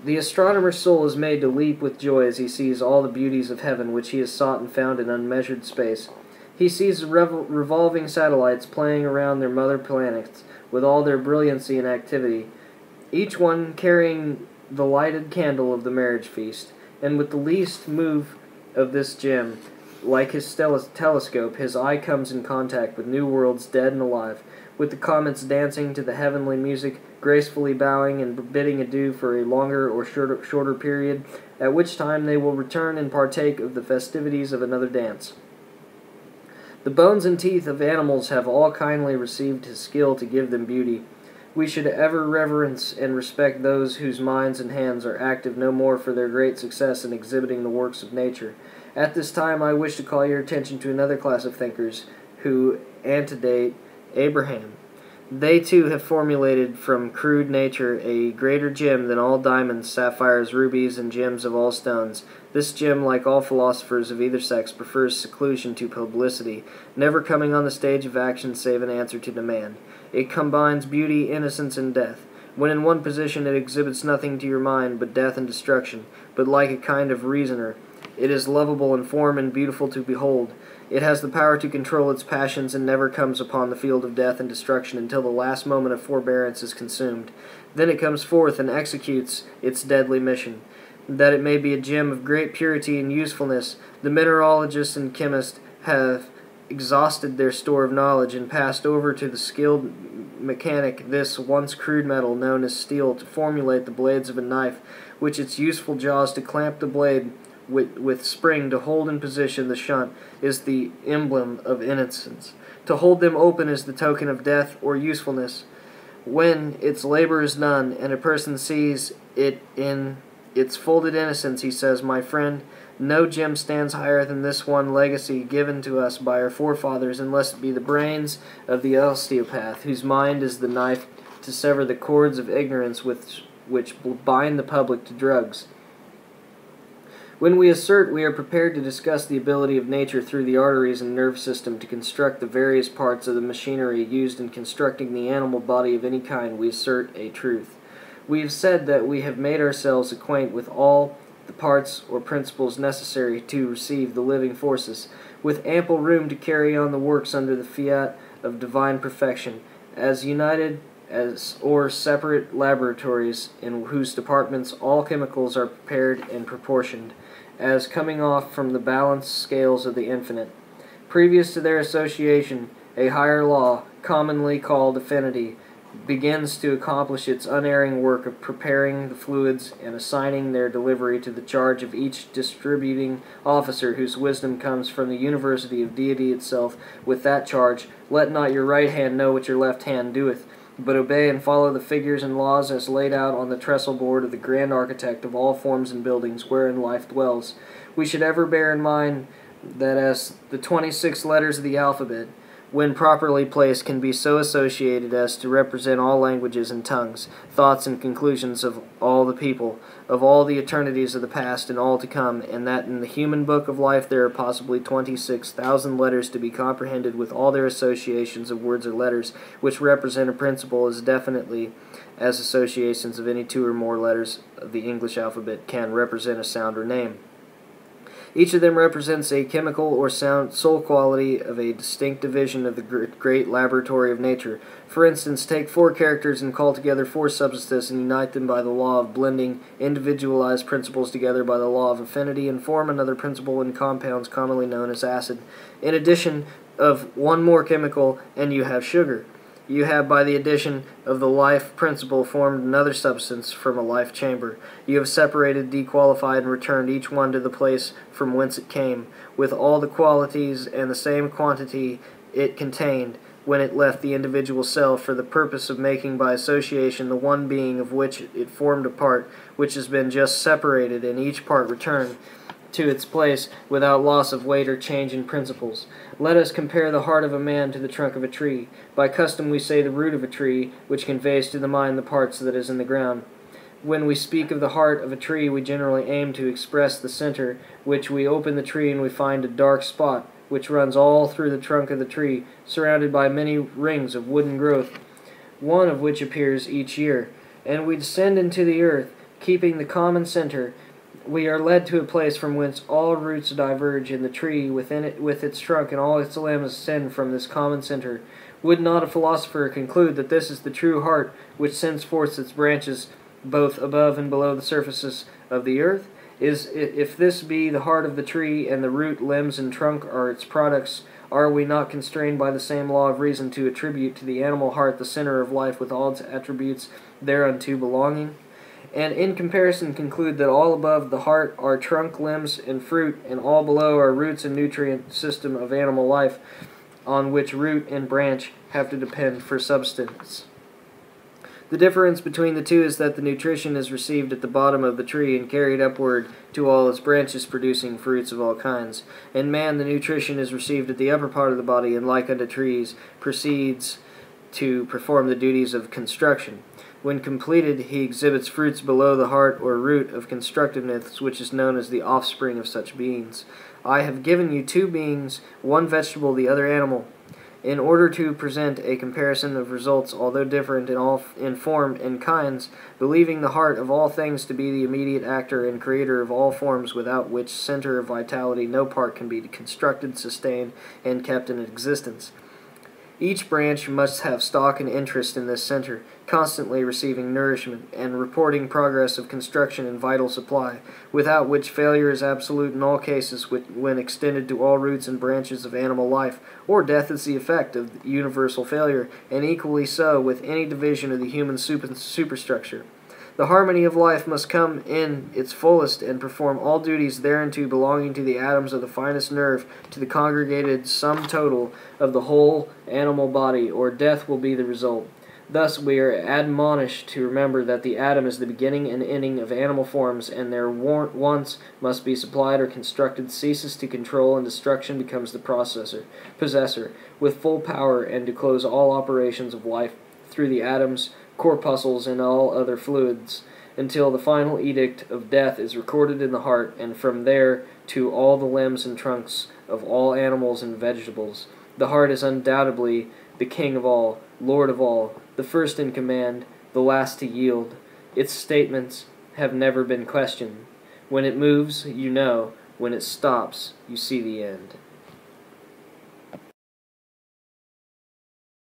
The astronomer's soul is made to leap with joy as he sees all the beauties of heaven which he has sought and found in unmeasured space. He sees the revolving satellites playing around their mother planets with all their brilliancy and activity, each one carrying the lighted candle of the marriage feast, and with the least move of this gem, like his telescope, his eye comes in contact with new worlds dead and alive, with the comets dancing to the heavenly music, gracefully bowing and bidding adieu for a longer or shorter period, at which time they will return and partake of the festivities of another dance. The bones and teeth of animals have all kindly received his skill to give them beauty. We should ever reverence and respect those whose minds and hands are active no more for their great success in exhibiting the works of nature. At this time I wish to call your attention to another class of thinkers who antedate Abraham. They too have formulated from crude nature a greater gem than all diamonds, sapphires, rubies, and gems of all stones. This gem, like all philosophers of either sex, prefers seclusion to publicity, never coming on the stage of action save in answer to demand. It combines beauty, innocence, and death. When in one position it exhibits nothing to your mind but death and destruction, but like a kind of reasoner, it is lovable in form and beautiful to behold. It has the power to control its passions and never comes upon the field of death and destruction until the last moment of forbearance is consumed. Then it comes forth and executes its deadly mission. That it may be a gem of great purity and usefulness, the mineralogists and chemists have exhausted their store of knowledge and passed over to the skilled mechanic this once crude metal known as steel to formulate the blades of a knife, which its useful jaws to clamp the blade with spring to hold in position the shunt is the emblem of innocence. To hold them open is the token of death or usefulness. When its labor is done and a person sees it in its folded innocence, he says, "My friend, no gem stands higher than this one legacy given to us by our forefathers, unless it be the brains of the osteopath, whose mind is the knife to sever the cords of ignorance which bind the public to drugs." When we assert we are prepared to discuss the ability of nature through the arteries and nerve system to construct the various parts of the machinery used in constructing the animal body of any kind, we assert a truth. We have said that we have made ourselves acquaint with all the parts or principles necessary to receive the living forces, with ample room to carry on the works under the fiat of divine perfection, as united as or separate laboratories in whose departments all chemicals are prepared and proportioned, as coming off from the balanced scales of the infinite. Previous to their association, a higher law, commonly called affinity, begins to accomplish its unerring work of preparing the fluids and assigning their delivery to the charge of each distributing officer whose wisdom comes from the university of deity itself. With that charge, let not your right hand know what your left hand doeth, but obey and follow the figures and laws as laid out on the trestle board of the grand architect of all forms and buildings wherein life dwells. We should ever bear in mind that as the 26 letters of the alphabet, when properly placed, can be so associated as to represent all languages and tongues, thoughts and conclusions of all the people, of all the eternities of the past and all to come, and that in the human book of life there are possibly 26,000 letters to be comprehended with all their associations of words or letters, which represent a principle as definitely as associations of any two or more letters of the English alphabet can represent a sound or name. Each of them represents a chemical or soul quality of a distinct division of the great laboratory of nature. For instance, take 4 characters and call together 4 substances and unite them by the law of blending individualized principles together by the law of affinity and form another principle in compounds commonly known as acid. In addition of 1 more chemical and you have sugar. You have, by the addition of the life principle, formed another substance from a life chamber. You have separated, dequalified, and returned each one to the place from whence it came, with all the qualities and the same quantity it contained when it left the individual cell, for the purpose of making by association the one being of which it formed a part, which has been just separated, and each part returned to its place without loss of weight or change in principles. Let us compare the heart of a man to the trunk of a tree. By custom we say the root of a tree, which conveys to the mind the parts that is in the ground. When we speak of the heart of a tree, we generally aim to express the center, which we open the tree and we find a dark spot, which runs all through the trunk of the tree, surrounded by many rings of wooden growth, one of which appears each year. And we descend into the earth, Keeping the common center, we are led to a place from whence all roots diverge in the tree within it, with its trunk and all its limbs ascend from this common center. Would not a philosopher conclude that this is the true heart which sends forth its branches both above and below the surfaces of the earth? If this be the heart of the tree, and the root, limbs, and trunk are its products, are we not constrained by the same law of reason to attribute to the animal heart the center of life with all its attributes thereunto belonging? And in comparison conclude that all above the heart are trunk, limbs, and fruit, and all below are roots and nutrient system of animal life, on which root and branch have to depend for substance. The difference between the two is that the nutrition is received at the bottom of the tree and carried upward to all its branches, producing fruits of all kinds. In man, the nutrition is received at the upper part of the body, and like unto trees, proceeds to perform the duties of construction. When completed, he exhibits fruits below the heart or root of constructiveness, which is known as the offspring of such beings. I have given you two beings, one vegetable, the other animal, in order to present a comparison of results, although different in form and kinds, believing the heart of all things to be the immediate actor and creator of all forms, without which center of vitality no part can be constructed, sustained, and kept in existence. Each branch must have stock and interest in this center, constantly receiving nourishment, and reporting progress of construction and vital supply, without which failure is absolute in all cases when extended to all roots and branches of animal life, or death is the effect of universal failure, and equally so with any division of the human superstructure. The harmony of life must come in its fullest and perform all duties thereunto belonging to the atoms of the finest nerve, to the congregated sum total of the whole animal body, or death will be the result. Thus we are admonished to remember that the atom is the beginning and ending of animal forms, and their wants must be supplied or constructed ceases to control, and destruction becomes the possessor, with full power, and to close all operations of life through the atoms, corpuscles, and all other fluids, until the final edict of death is recorded in the heart, and from there to all the limbs and trunks of all animals and vegetables. The heart is undoubtedly the king of all, lord of all, the first in command, the last to yield. Its statements have never been questioned. When it moves, you know. When it stops, you see the end.